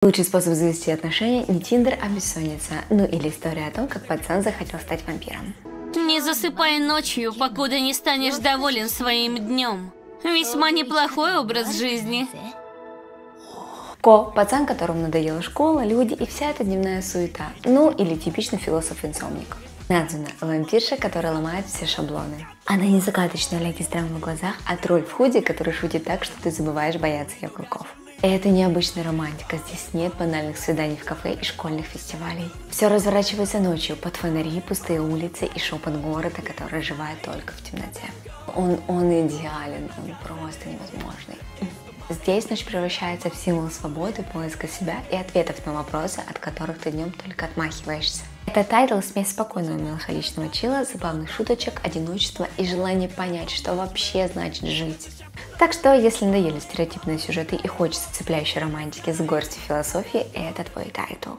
Лучший способ завести отношения не Тиндер, а бессонница. Ну или история о том, как пацан захотел стать вампиром. Не засыпай ночью, покуда не станешь доволен своим днем. Весьма неплохой образ жизни. Ко – пацан, которому надоела школа, люди и вся эта дневная суета. Ну или типичный философ-инсомник. Надзуна – вампирша, которая ломает все шаблоны. Она не загадочная леди с драмой в глазах, а тролль в худи, который шутит так, что ты забываешь бояться ее клыков. Это необычная романтика, здесь нет банальных свиданий в кафе и школьных фестивалей. Все разворачивается ночью, под фонари, пустые улицы и шепот города, который оживает только в темноте. Он идеален, он просто невозможный. Здесь ночь превращается в символ свободы, поиска себя и ответов на вопросы, от которых ты днем только отмахиваешься. Это тайтл – смесь спокойного меланхоличного чила, забавных шуточек, одиночества и желания понять, что вообще значит жить. Так что, если надоели стереотипные сюжеты и хочется цепляющей романтики с горстью философии, это твой тайтл.